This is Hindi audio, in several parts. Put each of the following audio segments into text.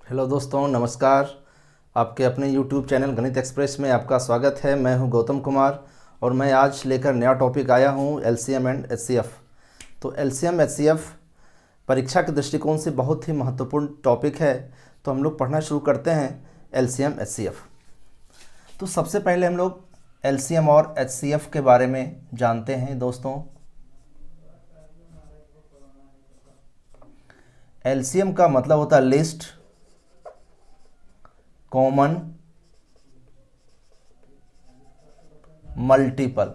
हेलो दोस्तों, नमस्कार। आपके अपने YouTube चैनल गणित एक्सप्रेस में आपका स्वागत है। मैं हूं गौतम कुमार और मैं आज लेकर नया टॉपिक आया हूं LCM एंड HCF। तो LCM HCF परीक्षा के दृष्टिकोण से बहुत ही महत्वपूर्ण टॉपिक है। तो हम लोग पढ़ना शुरू करते हैं LCM HCF। तो सबसे पहले हम लोग LCM और HCF के बारे में जानते हैं दोस्तों। LCM का मतलब होता है लिस्ट कॉमन मल्टीपल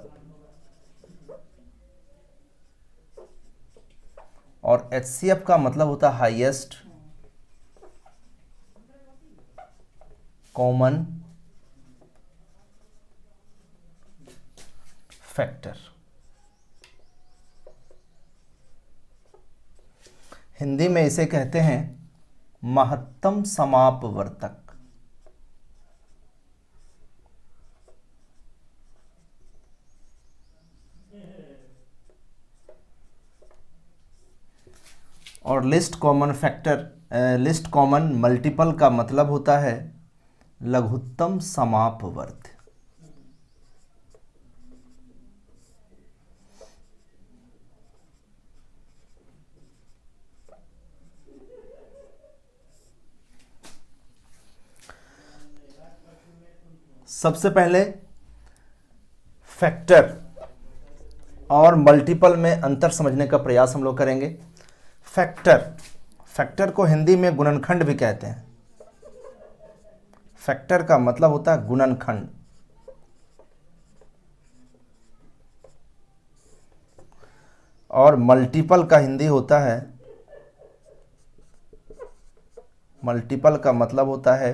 और HCF का मतलब होता है हाईएस्ट कॉमन फैक्टर। हिंदी में इसे कहते हैं महत्तम समापवर्तक। और लिस्ट कॉमन मल्टीपल का मतलब होता है लघुत्तम समापवर्त। सबसे पहले फैक्टर और मल्टीपल में अंतर समझने का प्रयास हम लोग करेंगे। फैक्टर को हिंदी में गुणनखंड भी कहते हैं। फैक्टर का मतलब होता है गुणनखंड। और मल्टीपल का हिंदी होता है, मल्टीपल का मतलब होता है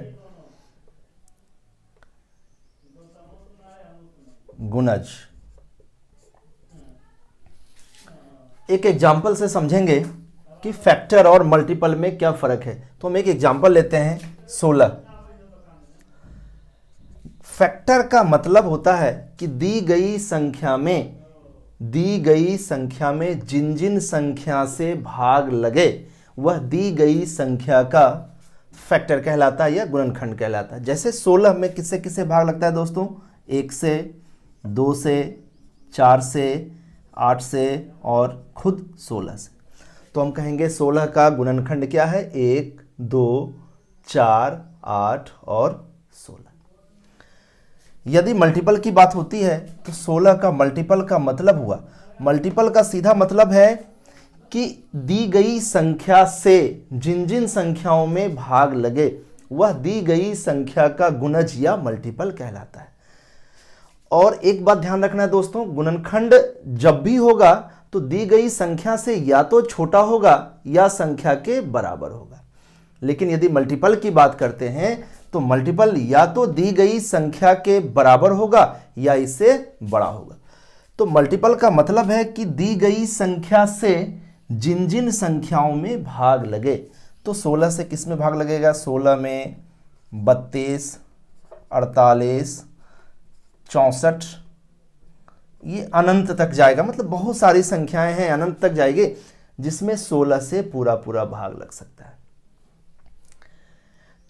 गुणज। एक एग्जाम्पल से समझेंगे कि फैक्टर और मल्टीपल में क्या फर्क है। तो हम एक एग्जाम्पल लेते हैं 16। फैक्टर का मतलब होता है कि दी गई संख्या में जिन जिन संख्या से भाग लगे वह दी गई संख्या का फैक्टर कहलाता है या गुणनखंड कहलाता है। जैसे 16 में किससे किससे भाग लगता है दोस्तों? 1 से, 2 से, 4 से, 8 से और खुद 16 से। तो हम कहेंगे 16 का गुणनखंड क्या है? 1, 2, 4, 8 और 16। यदि मल्टीपल की बात होती है तो 16 का मल्टीपल का मतलब हुआ, मल्टीपल का सीधा मतलब है कि दी गई संख्या से जिन जिन संख्याओं में भाग लगे वह दी गई संख्या का गुणज या मल्टीपल कहलाता है। और एक बात ध्यान रखना है दोस्तों, गुणनखंड जब भी होगा तो दी गई संख्या से या तो छोटा होगा या संख्या के बराबर होगा। लेकिन यदि मल्टीपल की बात करते हैं तो मल्टीपल या तो दी गई संख्या के बराबर होगा या इससे बड़ा होगा। तो मल्टीपल का मतलब है कि दी गई संख्या से जिन जिन संख्याओं में भाग लगे। तो 16 से किस में भाग लगेगा? 16 में 32, 48, 64, ये अनंत तक जाएगा। मतलब बहुत सारी संख्याएं हैं, अनंत तक जाएगी, जिसमें 16 से पूरा पूरा भाग लग सकता है।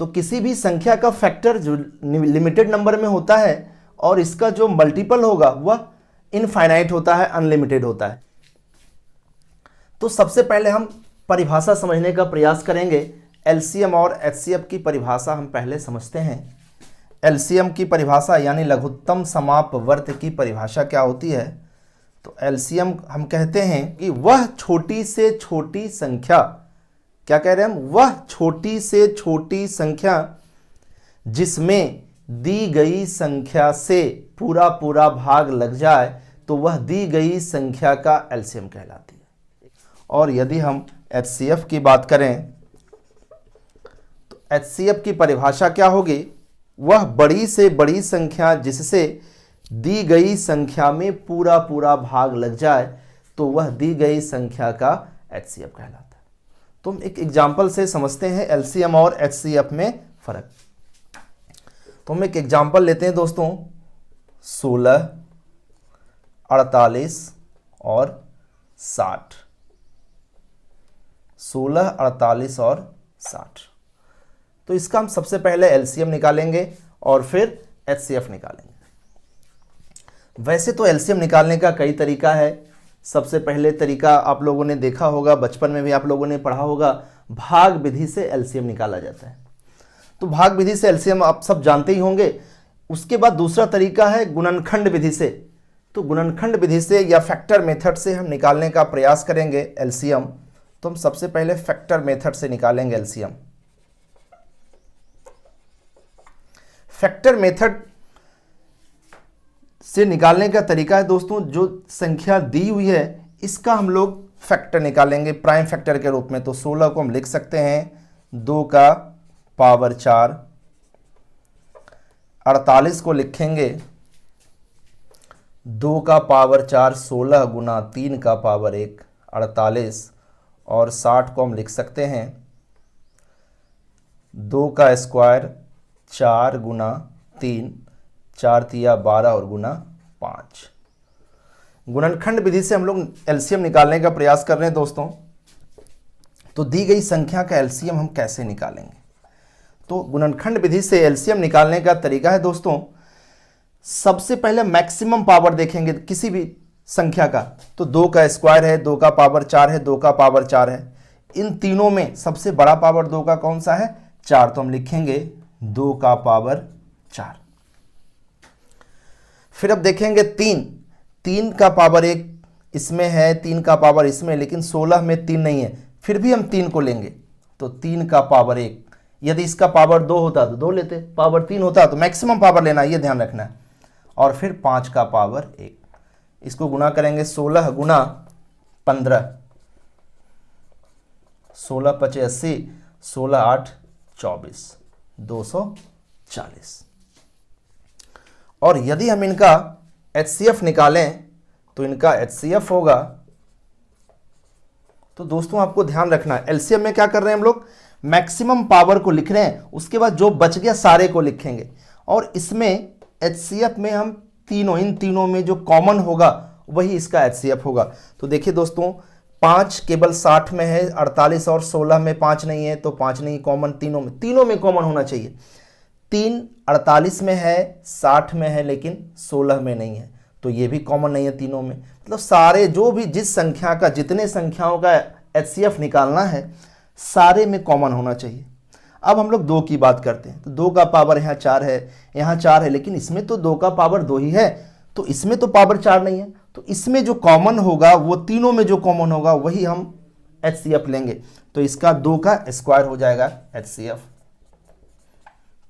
तो किसी भी संख्या का फैक्टर जो लिमिटेड नंबर में होता है और इसका जो मल्टीपल होगा वह इनफाइनाइट होता है, अनलिमिटेड होता है। तो सबसे पहले हम परिभाषा समझने का प्रयास करेंगे। LCM और HCF की परिभाषा हम पहले समझते हैं। LCM की परिभाषा यानी लघुत्तम समापवर्त की परिभाषा क्या होती है? तो LCM हम कहते हैं कि वह छोटी से छोटी संख्या, क्या कह रहे हैं हम? वह छोटी से छोटी संख्या जिसमें दी गई संख्या से पूरा पूरा भाग लग जाए तो वह दी गई संख्या का LCM कहलाती है। और यदि हम HCF की बात करें तो HCF की परिभाषा क्या होगी? वह बड़ी से बड़ी संख्या जिससे दी गई संख्या में पूरा पूरा भाग लग जाए तो वह दी गई संख्या का HCF कहलाता है। तो हम एक एग्जाम्पल से समझते हैं LCM और HCF में फर्क। तो हम एक एग्जाम्पल लेते हैं दोस्तों, 16, 48 और 60। 16, 48 और 60। तो इसका हम सबसे पहले एलसीएम निकालेंगे और फिर एचसीएफ निकालेंगे। वैसे तो एलसीएम निकालने का कई तरीका है। सबसे पहले तरीका आप लोगों ने देखा होगा, बचपन में भी आप लोगों ने पढ़ा होगा, भाग विधि से एलसीएम निकाला जाता है। तो भाग विधि से एलसीएम आप सब जानते ही होंगे। उसके बाद दूसरा तरीका है गुणनखंड विधि से। तो गुणनखंड विधि से या फैक्टर मेथड से हम निकालने का प्रयास करेंगे एलसीएम। तो हम सबसे पहले फैक्टर मेथड से निकालेंगे एलसीएम। फैक्टर मेथड से निकालने का तरीका है दोस्तों, जो संख्या दी हुई है इसका हम लोग फैक्टर निकालेंगे प्राइम फैक्टर के रूप में। तो 16 को हम लिख सकते हैं 2 का पावर 4, 48 को लिखेंगे 2 का पावर 4 16 गुना 3 का पावर 1 48, और 60 को हम लिख सकते हैं 2 का स्क्वायर 4 गुना 3, 4 तिया 12 और गुना 5। गुणनखंड विधि से हम लोग एलसीएम निकालने का प्रयास कर रहे हैं दोस्तों। तो दी गई संख्या का एलसीएम हम कैसे निकालेंगे? तो गुणनखंड विधि से एलसीएम निकालने का तरीका है दोस्तों, सबसे पहले मैक्सिमम पावर देखेंगे किसी भी संख्या का। तो 2 का स्क्वायर है, 2 का पावर 4 है, 2 का पावर 4 है। इन तीनों में सबसे बड़ा पावर 2 का कौन सा है? 4। तो हम लिखेंगे 2 का पावर 4। फिर अब देखेंगे 3 का पावर 1 इसमें है, 3 का पावर इसमें, लेकिन 16 में 3 नहीं है, फिर भी हम 3 को लेंगे। तो 3 का पावर 1, यदि इसका पावर 2 होता तो 2 लेते, पावर 3 होता तो मैक्सिमम पावर लेना, ये ध्यान रखना है। और फिर 5 का पावर 1, इसको गुना करेंगे 16 गुना 15, 16 5 80, 16 8 24, 240। और यदि हम इनका एचसीएफ निकालें तो इनका एचसीएफ होगा, तो दोस्तों आपको ध्यान रखना है एलसीएम में क्या कर रहे हैं हम लोग, मैक्सिमम पावर को लिख रहे हैं, उसके बाद जो बच गया सारे को लिखेंगे। और इसमें एचसीएफ में हम इन तीनों में जो कॉमन होगा वही इसका एचसीएफ होगा। तो देखिए दोस्तों 5 केवल 60 में है, 48 और 16 में 5 नहीं है, तो 5 नहीं कॉमन, तीनों में कॉमन होना चाहिए। 3 48 में है, 60 में है, लेकिन 16 में नहीं है, तो ये भी कॉमन नहीं है तीनों में। मतलब सारे जो भी जिस संख्या का जितने संख्याओं का एचसीएफ निकालना है सारे में कॉमन होना चाहिए। अब हम लोग 2 की बात करते हैं। तो 2 का पावर यहाँ 4 है, यहाँ 4 है, लेकिन इसमें तो 2 का पावर 2 ही है, तो इसमें तो पावर 4 नहीं है। तो इसमें जो कॉमन होगा वो तीनों में जो कॉमन होगा वही हम एचसीएफ लेंगे। तो इसका 2 का स्क्वायर हो जाएगा एचसीएफ,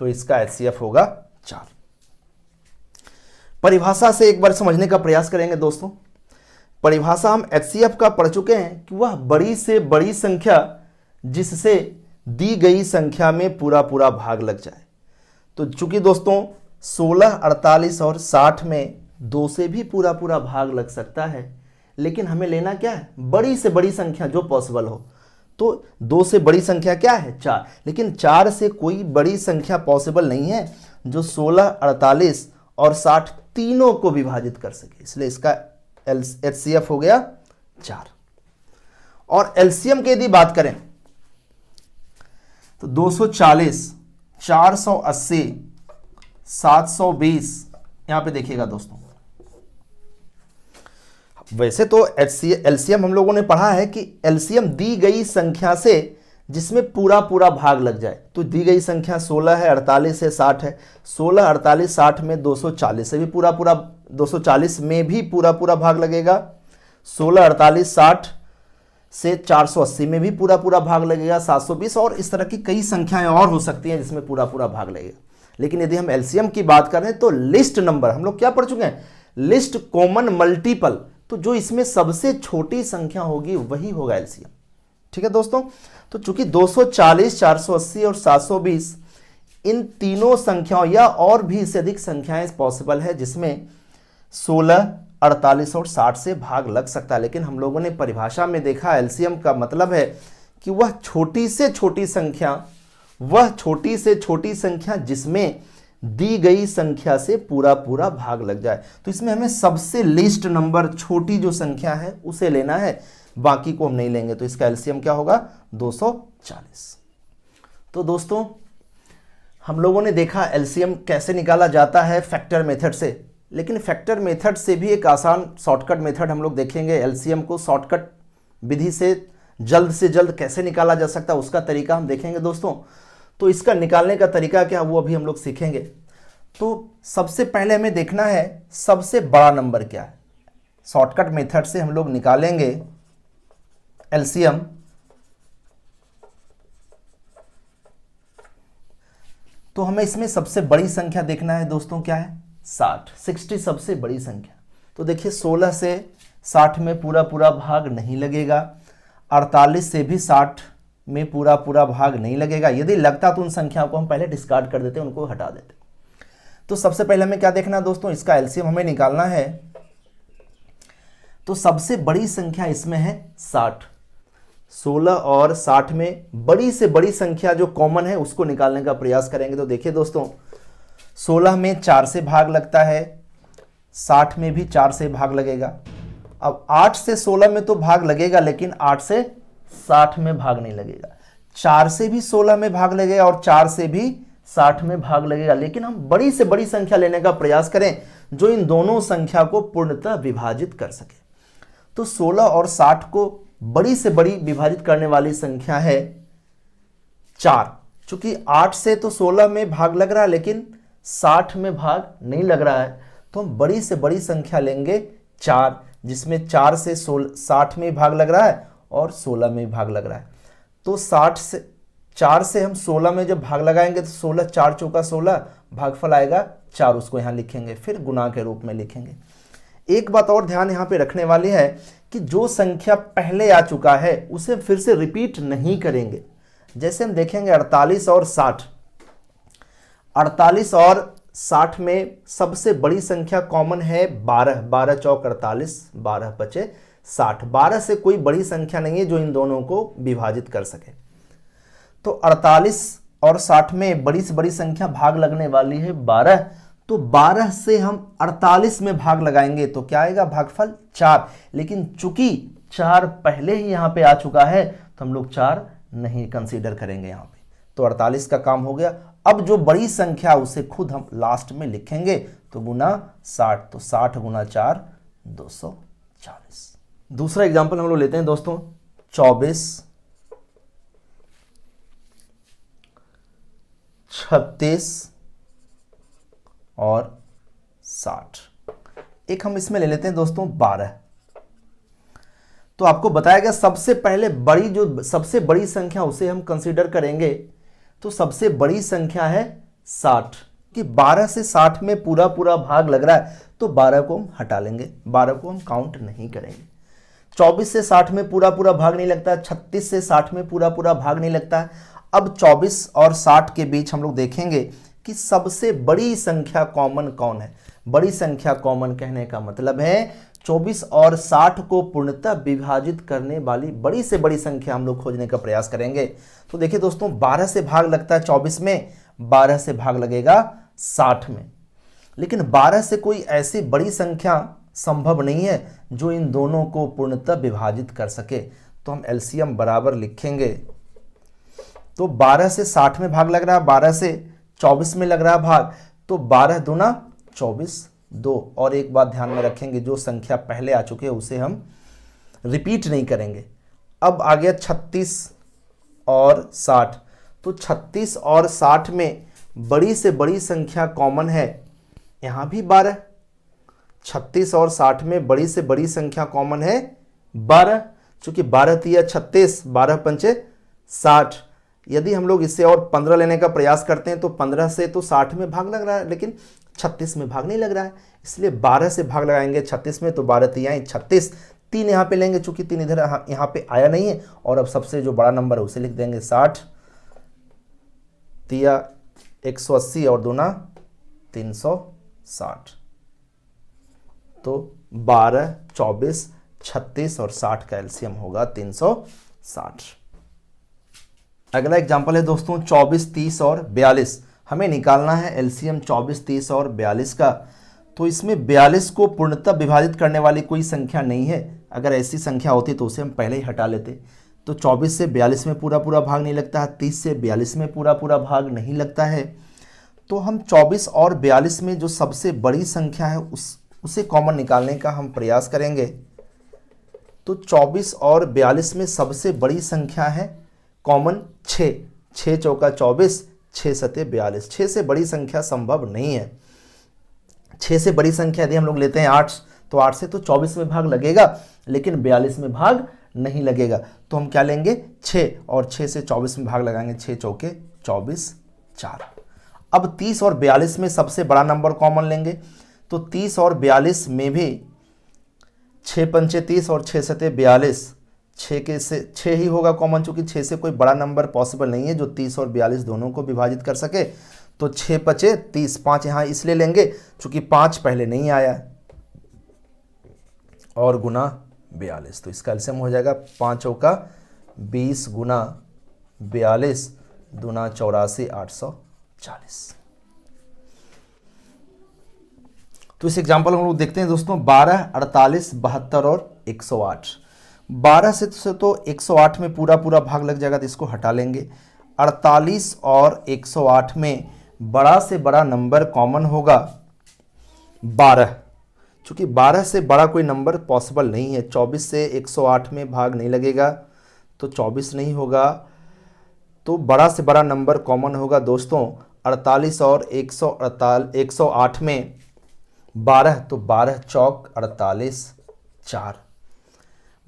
तो इसका एचसीएफ होगा 4। परिभाषा से एक बार समझने का प्रयास करेंगे दोस्तों। परिभाषा हम एचसीएफ का पढ़ चुके हैं कि वह बड़ी से बड़ी संख्या जिससे दी गई संख्या में पूरा पूरा भाग लग जाए। तो चूंकि दोस्तों 16, 48 और 60 में 2 से भी पूरा पूरा भाग लग सकता है, लेकिन हमें लेना क्या है, बड़ी से बड़ी संख्या जो पॉसिबल हो। तो 2 से बड़ी संख्या क्या है, 4, लेकिन 4 से कोई बड़ी संख्या पॉसिबल नहीं है जो 16, 48 और 60 तीनों को विभाजित कर सके, इसलिए इसका एचसीएफ हो गया 4। और एलसीएम की यदि बात करें तो 240, 480, 720, यहां पे देखिएगा दोस्तों। वैसे तो एलसीएम हम लोगों ने पढ़ा है कि एलसीएम दी गई संख्या से जिसमें पूरा पूरा भाग लग जाए। तो दी गई संख्या 16 है, 48 है, 60 है। 16, 48, 60 में 240 से भी पूरा 240 में भी पूरा पूरा भाग लगेगा। 16, 48, 60 से 480 में भी पूरा पूरा भाग लगेगा, 720, और इस तरह की कई संख्याएं और हो सकती हैं जिसमें पूरा पूरा भाग लगेगा। लेकिन यदि हम एलसीएम की बात करें तो लिस्ट नंबर, हम लोग क्या पढ़ चुके हैं, लिस्ट कॉमन मल्टीपल, तो जो इसमें सबसे छोटी संख्या होगी वही होगा एलसीएम। ठीक है दोस्तों। तो चूंकि 240, 480 और 720 इन तीनों संख्याओं या और भी इससे अधिक संख्याएं पॉसिबल है जिसमें 16, 48 और 60 से भाग लग सकता है, लेकिन हम लोगों ने परिभाषा में देखा एलसीएम का मतलब है कि वह छोटी से छोटी संख्या जिसमें दी गई संख्या से पूरा पूरा भाग लग जाए। तो इसमें हमें सबसे लीस्ट नंबर छोटी जो संख्या है उसे लेना है, बाकी को हम नहीं लेंगे। तो इसका एलसीएम क्या होगा, 240। तो दोस्तों हम लोगों ने देखा एलसीएम कैसे निकाला जाता है फैक्टर मेथड से, लेकिन फैक्टर मेथड से भी एक आसान शॉर्टकट मेथड हम लोग देखेंगे। एलसीएम को शॉर्टकट विधि से जल्द कैसे निकाला जा सकता है उसका तरीका हम देखेंगे दोस्तों। तो इसका निकालने का तरीका क्या वो अभी हम लोग सीखेंगे। तो सबसे पहले हमें देखना है सबसे बड़ा नंबर क्या है। शॉर्टकट मेथड से हम लोग निकालेंगे एलसीएम। तो हमें इसमें सबसे बड़ी संख्या देखना है दोस्तों, क्या है 60 सबसे बड़ी संख्या। तो देखिए 16 से 60 में पूरा पूरा भाग नहीं लगेगा, 48 से भी 60 में पूरा पूरा भाग नहीं लगेगा। यदि लगता तो उन संख्याओं को हम पहले डिस्कार्ड कर देते, उनको हटा देते। तो सबसे पहले हमें क्या देखना है दोस्तों, इसका एलसीएम हमें निकालना है। तो सबसे बड़ी संख्या इसमें है 60। 16 और 60 में बड़ी से बड़ी संख्या जो कॉमन है उसको निकालने का प्रयास करेंगे। तो देखिए दोस्तों 16 में 4 से भाग लगता है, 60 में भी 4 से भाग लगेगा। अब 8 से 16 में तो भाग लगेगा, लेकिन 8 से 60 में भाग नहीं लगेगा। 4 से भी 16 में भाग लगेगा और 4 से भी 60 में भाग लगेगा। लेकिन हम बड़ी से बड़ी संख्या लेने का प्रयास करें जो इन दोनों संख्या को पूर्णतः विभाजित कर सके। तो 16 और 60 को बड़ी से बड़ी विभाजित करने वाली संख्या है 4। चूंकि 8 से तो 16 में भाग लग रहा है, लेकिन 60 में भाग नहीं लग रहा है, तो हम बड़ी से बड़ी संख्या लेंगे 4, जिसमें 4 से 60 में भाग लग रहा है और 16 में भाग लग रहा है। तो 4 से हम 16 में जब भाग लगाएंगे तो 16 4 चौका 16, भागफल आएगा 4, उसको यहाँ लिखेंगे, फिर गुना के रूप में लिखेंगे। एक बात और ध्यान यहाँ पे रखने वाली है कि जो संख्या पहले आ चुका है उसे फिर से रिपीट नहीं करेंगे। जैसे हम देखेंगे 48 और 60। 48 और 60 में सबसे बड़ी संख्या कॉमन है 12। 12 चौक 48, 12 पचे 60। 12 से कोई बड़ी संख्या नहीं है जो इन दोनों को विभाजित कर सके। तो 48 और 60 में बड़ी से बड़ी संख्या भाग लगने वाली है 12। तो 12 से हम 48 में भाग लगाएंगे तो क्या आएगा, भागफल 4। लेकिन चूंकि 4 पहले ही यहाँ पे आ चुका है तो हम लोग 4 नहीं कंसीडर करेंगे यहाँ पे। तो 48 का काम हो गया। अब जो बड़ी संख्या उसे खुद हम लास्ट में लिखेंगे, तो गुना 60। तो 60 गुना 4 240। दूसरा एग्जाम्पल हम लोग लेते हैं दोस्तों 24, 36 और 60। एक हम इसमें ले लेते हैं दोस्तों 12। तो आपको बताया गया सबसे पहले सबसे बड़ी संख्या उसे हम कंसीडर करेंगे। तो सबसे बड़ी संख्या है 60, कि 12 से 60 में पूरा पूरा भाग लग रहा है, तो 12 को हम हटा लेंगे, 12 को हम काउंट नहीं करेंगे। 24 से 60 में पूरा पूरा भाग नहीं लगता, 36 से 60 में पूरा पूरा भाग नहीं लगता है। अब 24 और 60 के बीच हम लोग देखेंगे कि सबसे बड़ी संख्या कॉमन कौन है। बड़ी संख्या कॉमन कहने का मतलब है 24 और 60 को पूर्णतः विभाजित करने वाली बड़ी से बड़ी संख्या हम लोग खोजने का प्रयास करेंगे। तो देखिए दोस्तों 12 से भाग लगता है 24 में, 12 से भाग लगेगा 60 में। लेकिन 12 से कोई ऐसी बड़ी संख्या संभव नहीं है जो इन दोनों को पूर्णतः विभाजित कर सके। तो हम एलसीएम बराबर लिखेंगे। तो 12 से 60 में भाग लग रहा है, 12 से 24 में लग रहा है भाग, तो 12 दूना 24 2। और एक बात ध्यान में रखेंगे, जो संख्या पहले आ चुके हैं उसे हम रिपीट नहीं करेंगे। अब आ गया 36 और 60। तो 36 और 60 में बड़ी से बड़ी संख्या कॉमन है, यहाँ भी 12। 36 और 60 में बड़ी से बड़ी संख्या कॉमन है 12, चूंकि 12 तिया 36, 12 पंचे 60। यदि हम लोग इससे और 15 लेने का प्रयास करते हैं तो 15 से तो 60 में भाग लग रहा है, लेकिन 36 में भाग नहीं लग रहा है, इसलिए 12 से भाग लगाएंगे 36 में, तो 12 तियाएं 36। 3 यहाँ पे लेंगे, चूंकि 3 इधर यहाँ पे आया नहीं है। और अब सबसे जो बड़ा नंबर है उसे लिख देंगे 60 तिया 180 और दूना 360। तो 12, 24, 36 और 60 का एलसीएम होगा 360। अगला एग्जाम्पल है दोस्तों 24, 30 और 42। हमें निकालना है एलसीएम 24, 30 और 42 का। तो इसमें 42 को पूर्णतः विभाजित करने वाली कोई संख्या नहीं है। अगर ऐसी संख्या होती तो उसे हम पहले ही हटा लेते। तो 24 से 42 में पूरा पूरा भाग नहीं लगता है, 30 से 42 में पूरा पूरा भाग नहीं लगता है। तो हम 24 और 42 में जो सबसे बड़ी संख्या है उसे कॉमन निकालने का हम प्रयास करेंगे। तो 24 और 42 में सबसे बड़ी संख्या है कॉमन 6, 6 चौका 24, 6 सते 42। 6 से बड़ी संख्या संभव नहीं है। 6 से बड़ी संख्या यदि हम लोग लेते हैं 8, तो 8 से तो 24 में भाग लगेगा, लेकिन 42 में भाग नहीं लगेगा। तो हम क्या लेंगे 6, और 6 से 24 में भाग लगाएंगे, 6 चौके 24, 4। अब 30 और 42 में सबसे बड़ा नंबर कॉमन लेंगे। तो 30 और 42 में भी 6 पंचे 30 और 6 सते 42, 6 के से 6 ही होगा कॉमन, चूंकि 6 से कोई बड़ा नंबर पॉसिबल नहीं है जो 30 और 42 दोनों को विभाजित कर सके। तो 6 पचे 30, 5 यहाँ इसलिए लेंगे चूंकि 5 पहले नहीं आया, और गुना 42। तो इसका एलसीएम हो जाएगा 5 चौका 20 गुना 42 दूना 84, 840। तो इस एग्जाम्पल हम लोग देखते हैं दोस्तों 12, 48, 72 और 108। 12 से तो 108 में पूरा भाग लग जाएगा, तो इसको हटा लेंगे। 48 और 108 में बड़ा से बड़ा नंबर कॉमन होगा 12, चूंकि 12 से बड़ा कोई नंबर पॉसिबल नहीं है। 24 से 108 में भाग नहीं लगेगा, तो 24 नहीं होगा। तो बड़ा से बड़ा नंबर कॉमन होगा दोस्तों 48 और 108 में 12, तो 12 चौक 48, 4।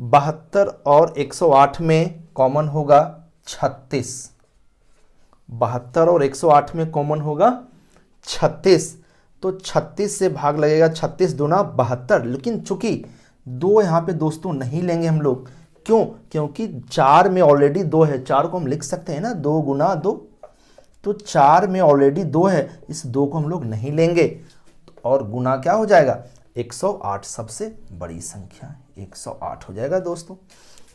72 और 108 में कॉमन होगा 36, 72 और 108 में कॉमन होगा 36, तो 36 से भाग लगेगा, 36 दूना 72। लेकिन चूंकि 2 यहाँ पे दोस्तों नहीं लेंगे हम लोग, क्यों? क्योंकि 4 में ऑलरेडी 2 है, 4 को हम लिख सकते हैं ना 2 गुना 2, तो 4 में ऑलरेडी 2 है, इस 2 को हम लोग नहीं लेंगे, और गुना क्या हो जाएगा 108, सबसे बड़ी संख्या 108 हो जाएगा दोस्तों।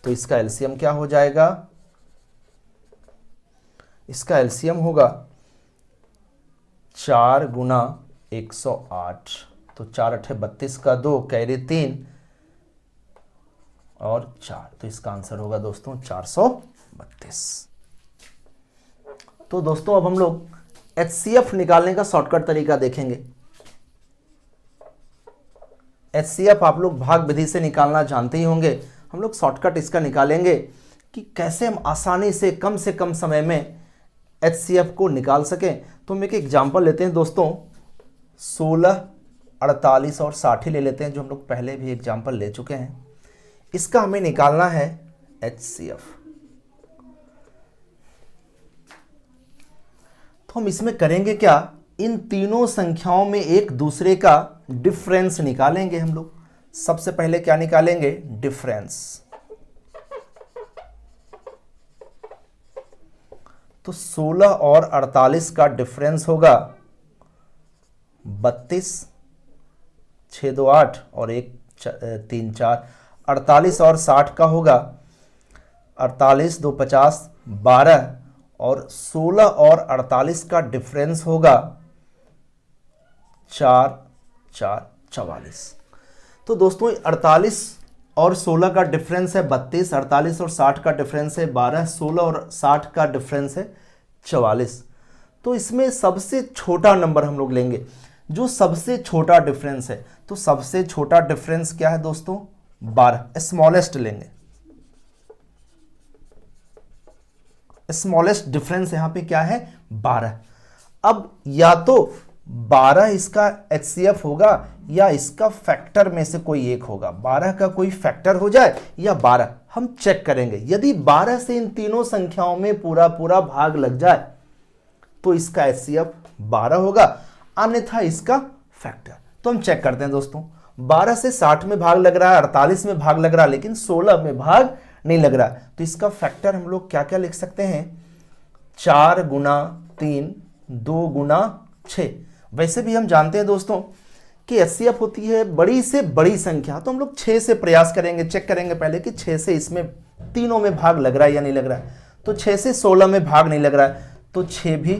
तो इसका एलसीएम क्या हो जाएगा? इसका एलसीएम होगा 4 गुना 108, तो 4 अठे 32 का 2 कैरी 3 और 4, तो इसका आंसर होगा दोस्तों 432। तो दोस्तों अब हम लोग एचसीएफ निकालने का शॉर्टकट तरीका देखेंगे। एचसीएफ आप लोग भाग विधि से निकालना जानते ही होंगे। हम लोग शॉर्टकट इसका निकालेंगे कि कैसे हम आसानी से कम समय में एचसीएफ को निकाल सकें। तो हम एक एग्जांपल लेते हैं दोस्तों, 16, 48 और 60 ले लेते हैं, जो हम लोग पहले भी एग्जांपल ले चुके हैं। इसका हमें निकालना है एचसीएफ। तो हम इसमें करेंगे क्या, इन तीनों संख्याओं में एक दूसरे का डिफरेंस निकालेंगे हम लोग। सबसे पहले क्या निकालेंगे? डिफरेंस। तो 16 और 48 का डिफरेंस होगा 32, 6 2 8 और 1 3 4। 48 और 60 का होगा 48 2 50 12, और 16 और 48 का डिफरेंस होगा 4 4 44। तो दोस्तों 48 और 16 का डिफरेंस है 32, 48 और 60 का डिफरेंस है 12, 16 और 60 का डिफरेंस है 44। तो इसमें सबसे छोटा नंबर हम लोग लेंगे, जो सबसे छोटा डिफरेंस है। तो सबसे छोटा डिफरेंस क्या है दोस्तों? 12, स्मॉलेस्ट लेंगे। स्मॉलेस्ट डिफरेंस यहां पे क्या है? 12। अब या तो 12 इसका एचसीएफ होगा या इसका फैक्टर में से कोई एक होगा। 12 का कोई फैक्टर हो जाए या 12, हम चेक करेंगे। यदि 12 से इन तीनों संख्याओं में पूरा भाग लग जाए तो इसका एचसीएफ 12 होगा, अन्यथा इसका फैक्टर। तो हम चेक करते हैं दोस्तों, 12 से 60 में भाग लग रहा है, 48 में भाग लग रहा है, लेकिन 16 में भाग नहीं लग रहा है। तो इसका फैक्टर हम लोग क्या क्या लिख सकते हैं? 4 गुना 3, 2 गुना 6। वैसे भी हम जानते हैं दोस्तों कि एचसीएफ होती है बड़ी से बड़ी संख्या, तो हम लोग 6 से प्रयास करेंगे, चेक करेंगे पहले कि 6 से इसमें तीनों में भाग लग रहा है या नहीं लग रहा है। तो 6 से 16 में भाग नहीं लग रहा है, तो 6 भी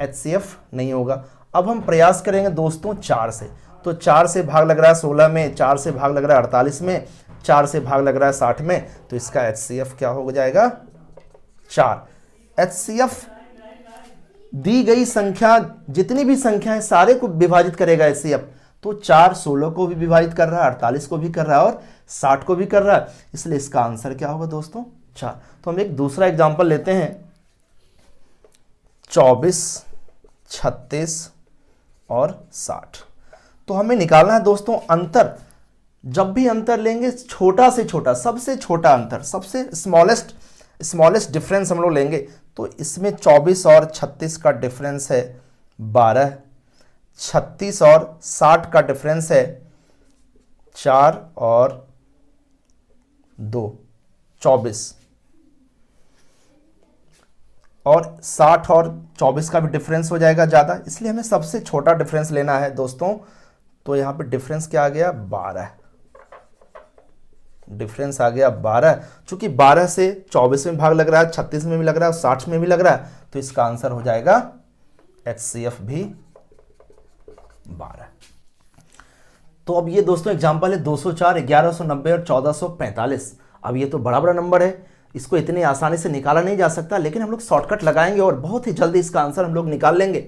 एचसीएफ नहीं होगा। अब हम प्रयास करेंगे दोस्तों 4 से। तो 4 से भाग लग रहा है 16 में, 4 से भाग लग रहा है 48 में, 4 से भाग लग रहा है 60 में, तो इसका एचसीएफ क्या हो जाएगा? 4। एचसीएफ दी गई संख्या, जितनी भी संख्या है सारे को विभाजित करेगा एचसीएफ। तो 4 16 को भी विभाजित कर रहा है, 48 को भी कर रहा है और 60 को भी कर रहा है, इसलिए इसका आंसर क्या होगा दोस्तों 4। तो हम एक दूसरा एग्जांपल लेते हैं, 24, 36 और 60। तो हमें निकालना है दोस्तों अंतर। जब भी अंतर लेंगे छोटा से छोटा, सबसे छोटा अंतर, सबसे स्मॉलेस्ट डिफरेंस हम लोग लेंगे। तो इसमें 24 और 36 का डिफरेंस है 12, 36 और 60 का डिफरेंस है 4 और 2, 24, और 60 और 24 का भी डिफरेंस हो जाएगा ज़्यादा, इसलिए हमें सबसे छोटा डिफरेंस लेना है दोस्तों। तो यहाँ पे डिफरेंस क्या आ गया 12, डिफरेंस आ गया 12। चूंकि 12 से 24 में भाग लग रहा है, 36 में भी लग रहा है और 60 में भी लग रहा है, तो इसका आंसर हो जाएगा HCF भी 12। तो अब ये दोस्तों एग्जांपल है 204, 1190 और 1445। अब ये तो बड़ा बड़ा नंबर है, इसको इतनी आसानी से निकाला नहीं जा सकता, लेकिन हम लोग शॉर्टकट लगाएंगे और बहुत ही जल्दी इसका आंसर हम लोग निकाल लेंगे।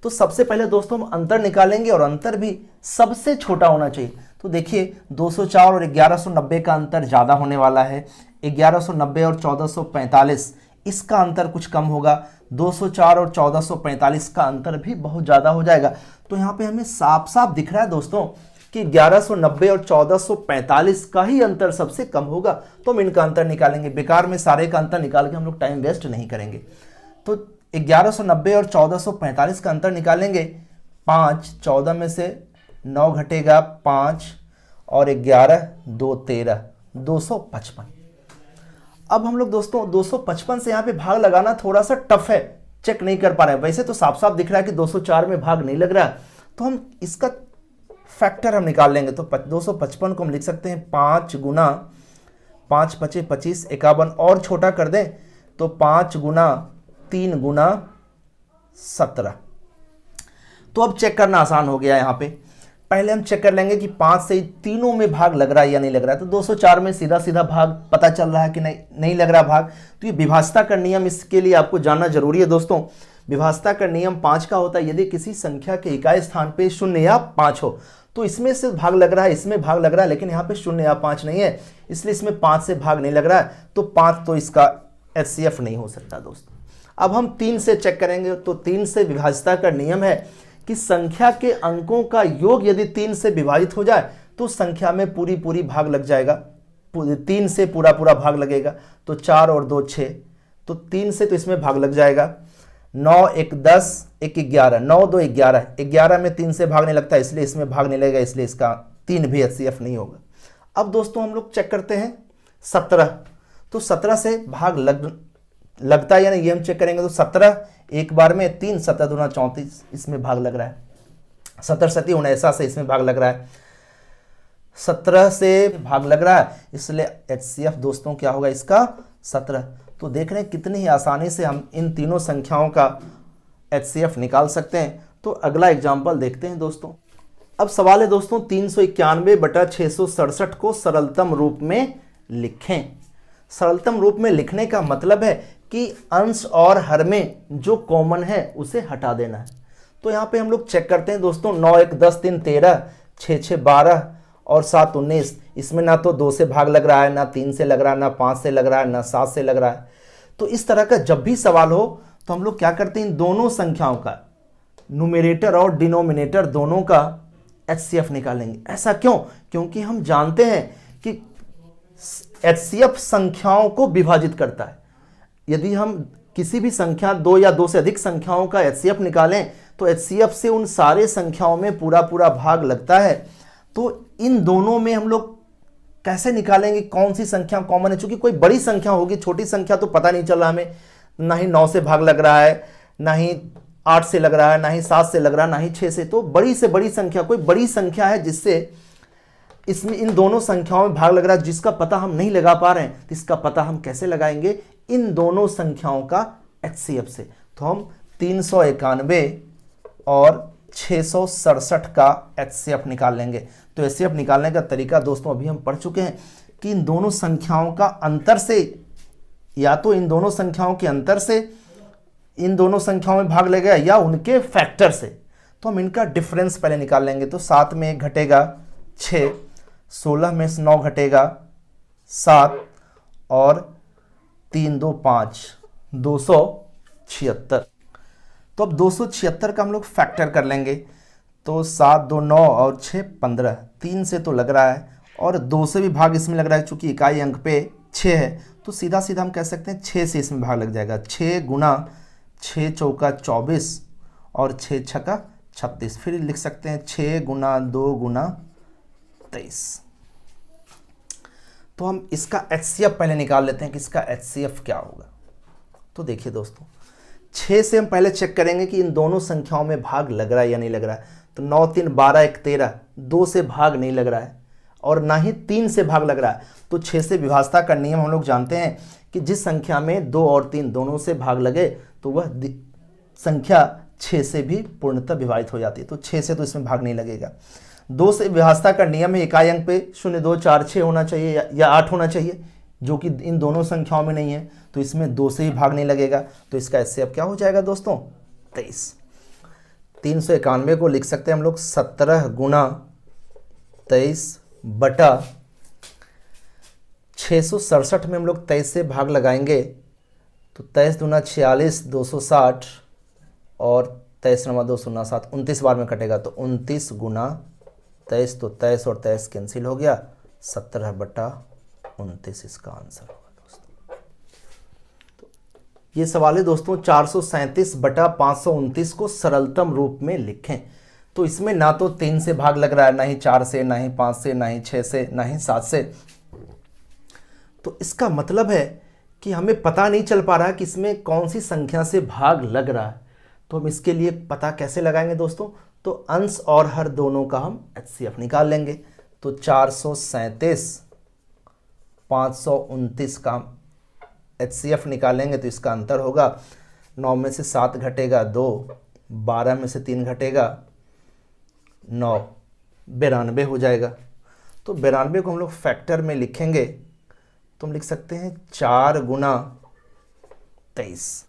तो सबसे पहले दोस्तों हम अंतर निकालेंगे और अंतर भी सबसे छोटा होना चाहिए। तो देखिए 204 और 1190 का अंतर ज़्यादा होने वाला है, 1190 और 1445 इसका अंतर कुछ कम होगा, 204 और 1445 का अंतर भी बहुत ज़्यादा हो जाएगा। तो यहाँ पे हमें साफ साफ दिख रहा है दोस्तों कि 1190 और 1445 का ही अंतर सबसे कम होगा। तो हम इनका अंतर निकालेंगे, बेकार में सारे का अंतर निकाल के हम लोग टाइम वेस्ट नहीं करेंगे। तो 1190 और 1445 का अंतर निकालेंगे, 5, 14 में से 9 घटेगा 5 और 11, 2 13, 255। अब हम लोग दोस्तों 255 से यहाँ पे भाग लगाना थोड़ा सा टफ है, चेक नहीं कर पा रहे हैं। वैसे तो साफ साफ दिख रहा है कि 204 में भाग नहीं लग रहा है, तो हम इसका फैक्टर हम निकाल लेंगे। तो 255 को हम लिख सकते हैं 5 गुना 5 25 25, 51 और छोटा कर दें तो 5 गुना 3 गुना 17। तो अब चेक करना आसान हो गया। यहाँ पे पहले हम चेक कर लेंगे कि 5 से तीनों में भाग लग रहा है या नहीं लग रहा है। तो 204 में सीधा सीधा भाग पता चल रहा है कि नहीं लग रहा भाग। तो ये विभाज्यता का नियम, इसके लिए आपको जानना जरूरी है दोस्तों। विभाज्यता का नियम 5 का होता है, यदि किसी संख्या के इकाई स्थान पे 0 या 5 हो तो इसमें से भाग लग रहा है, इसमें भाग लग रहा है, लेकिन यहाँ पे 0 या 5 नहीं है, इसलिए इसमें 5 से भाग नहीं लग रहा है। तो 5 तो इसका HCF नहीं हो सकता दोस्तों। अब हम 3 से चेक करेंगे। तो 3 से विभाज्यता का नियम है कि संख्या के अंकों का योग यदि 3 से विभाजित हो जाए तो संख्या में पूरी भाग लग जाएगा, 3 से पूरा भाग लगेगा। तो 4 और 2 6, तो 3 से तो इसमें भाग लग जाएगा। 9 1 10, 1 11, 9 2 11, 11 में 3 से भाग नहीं लगता, इसलिए इसमें भाग नहीं लगेगा, इसलिए इसका 3 भी HCF नहीं होगा। अब दोस्तों हम लोग चेक करते हैं 17। तो 17 से भाग लगता है या नहीं ये हम चेक करेंगे। तो 17 एक बार में 3, 17 दूना 34, इसमें भाग लग रहा है। 17 सती 49 से इसमें भाग लग रहा है, 17 से भाग लग रहा है, इसलिए HCF दोस्तों क्या होगा इसका 17। तो देख रहे हैं कितनी ही आसानी से हम इन तीनों संख्याओं का HCF निकाल सकते हैं। तो अगला एग्जाम्पल देखते हैं दोस्तों। अब सवाल है दोस्तों 391/667 को सरलतम रूप में लिखें। सरलतम रूप में लिखने का मतलब है कि अंश और हर में जो कॉमन है उसे हटा देना है। तो यहाँ पे हम लोग चेक करते हैं दोस्तों, 9 1 10 3 13, 6 6 12 और 7 19। इसमें ना तो 2 से भाग लग रहा है, ना 3 से लग रहा है, ना 5 से लग रहा है, ना 7 से लग रहा है। तो इस तरह का जब भी सवाल हो तो हम लोग क्या करते हैं, इन दोनों संख्याओं का न्यूमरेटर और डिनोमिनेटर दोनों का HCF निकालेंगे। ऐसा क्यों? क्योंकि हम जानते हैं कि HCF संख्याओं को विभाजित करता है। यदि हम किसी भी संख्या 2 या 2 से अधिक संख्याओं का HCF निकालें तो HCF से उन सारे संख्याओं में पूरा भाग लगता है। तो इन दोनों में हम लोग कैसे निकालेंगे कौन सी संख्या कॉमन है? चूंकि कोई बड़ी संख्या होगी, छोटी संख्या तो पता नहीं चल रहा हमें, ना ही 9 से भाग लग रहा है, ना ही 8 से लग रहा है, ना ही 7 से लग रहा है, ना ही 6 से। तो बड़ी से बड़ी संख्या, कोई बड़ी संख्या है जिससे इसमें इन दोनों संख्याओं में भाग लग रहा है, जिसका पता हम नहीं लगा पा रहे हैं, तो इसका पता हम कैसे लगाएंगे? इन दोनों संख्याओं का HCF से। तो हम 391 और 667 का HCF निकाल लेंगे। तो HCF निकालने का तरीका दोस्तों अभी हम पढ़ चुके हैं कि इन दोनों संख्याओं का अंतर से, या तो इन दोनों संख्याओं के अंतर से इन दोनों संख्याओं में भाग लगेगा या उनके फैक्टर से, तो हम इनका डिफरेंस पहले निकाल लेंगे। तो 7 में 1 घटेगा 6, 16 में से 9 घटेगा 7 और 3 2 5, 276। तो अब 276 का हम लोग फैक्टर कर लेंगे। तो 7 2 9 और 6 15, 3 से तो लग रहा है और 2 से भी भाग इसमें लग रहा है, चूंकि इकाई अंक पे 6 है तो सीधा सीधा हम कह सकते हैं 6 से इसमें भाग लग जाएगा। 6 गुना 6 चौका 24 और 6 छक्का 36। फिर लिख सकते हैं 6 गुना 2 गुना 23। तो हम इसका HCF पहले निकाल लेते हैं कि इसका HCF क्या होगा। तो देखिए दोस्तों, 6 से हम पहले चेक करेंगे कि इन दोनों संख्याओं में भाग लग रहा है या नहीं लग रहा है। तो 9 3 12 1 13, 2 से भाग नहीं लग रहा है और ना ही 3 से भाग लग रहा है। तो 6 से विभाजता का नियम हम लोग जानते हैं कि जिस संख्या में 2 और 3 दोनों से भाग लगे तो वह संख्या 6 से भी पूर्णतः विभाजित हो जाती है। तो 6 से तो इसमें भाग नहीं लगेगा। 2 से विभाजता का नियम है, इकाई अंक पे 0 2 4 6 होना चाहिए या 8 होना चाहिए, जो कि इन दोनों संख्याओं में नहीं है, तो इसमें 2 से ही भाग नहीं लगेगा। तो इसका HCF क्या हो जाएगा दोस्तों? 23। 391 को लिख सकते हैं हम लोग 17 गुना 23 बटा 667 में हम लोग 23 से भाग लगाएंगे तो 23 दूना 46, 260 और 23 नमा 259, 29 बार में कटेगा तो 29 गुना 23, तो 23 और 23 कैंसिल हो गया, 17 बटा 29 इसका आंसर होगा दोस्तों। तो ये सवाल है दोस्तों 437 बटा 529 को सरलतम रूप में लिखें। तो इसमें ना तो 3 से भाग लग रहा है, ना ही 4 से, ना ही 5 से, ना ही 6 से, ना ही 7 से। तो इसका मतलब है कि हमें पता नहीं चल पा रहा है कि इसमें कौन सी संख्या से भाग लग रहा है। तो हम इसके लिए पता कैसे लगाएंगे दोस्तों? तो अंश और हर दोनों का हम HCF निकाल लेंगे। तो 437 529 का हम HCF निकालेंगे तो इसका अंतर होगा 9 में से 7 घटेगा 2, 12 में से 3 घटेगा 9, 92 हो जाएगा। तो 92 को हम लोग फैक्टर में लिखेंगे तो हम लिख सकते हैं 4 गुना 23।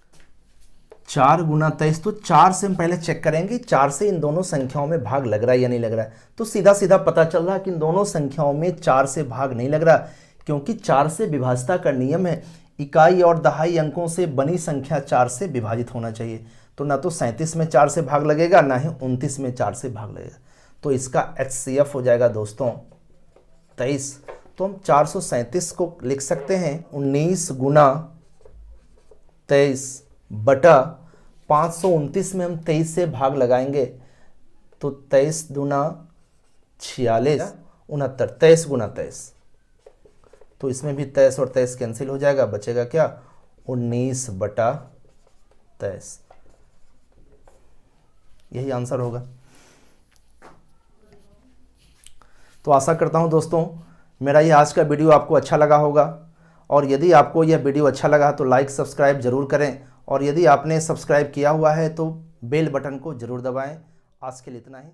4 गुना 23, तो 4 से हम पहले चेक करेंगे 4 से इन दोनों संख्याओं में भाग लग रहा है या नहीं लग रहा है। तो सीधा सीधा पता चल रहा है कि इन दोनों संख्याओं में 4 से भाग नहीं लग रहा, क्योंकि 4 से विभाजता का नियम है, इकाई और दहाई अंकों से बनी संख्या 4 से विभाजित होना चाहिए। तो ना तो 37 में 4 से भाग लगेगा, ना ही 29 में 4 से भाग लगेगा। तो इसका HCF हो जाएगा दोस्तों 23। तो हम 437 को लिख सकते हैं 19 गुना 23 बटा 529 में हम 23 से भाग लगाएंगे तो 23 दूना 46, 69, 23 गुना 23। तो इसमें भी 23 और 23 कैंसिल हो जाएगा, बचेगा क्या? 19 बटा 23। यही आंसर होगा। तो आशा करता हूं दोस्तों मेरा ये आज का वीडियो आपको अच्छा लगा होगा, और यदि आपको यह वीडियो अच्छा लगा तो लाइक सब्सक्राइब जरूर करें, और यदि आपने सब्सक्राइब किया हुआ है तो बेल बटन को जरूर दबाएं। आज के लिए इतना ही।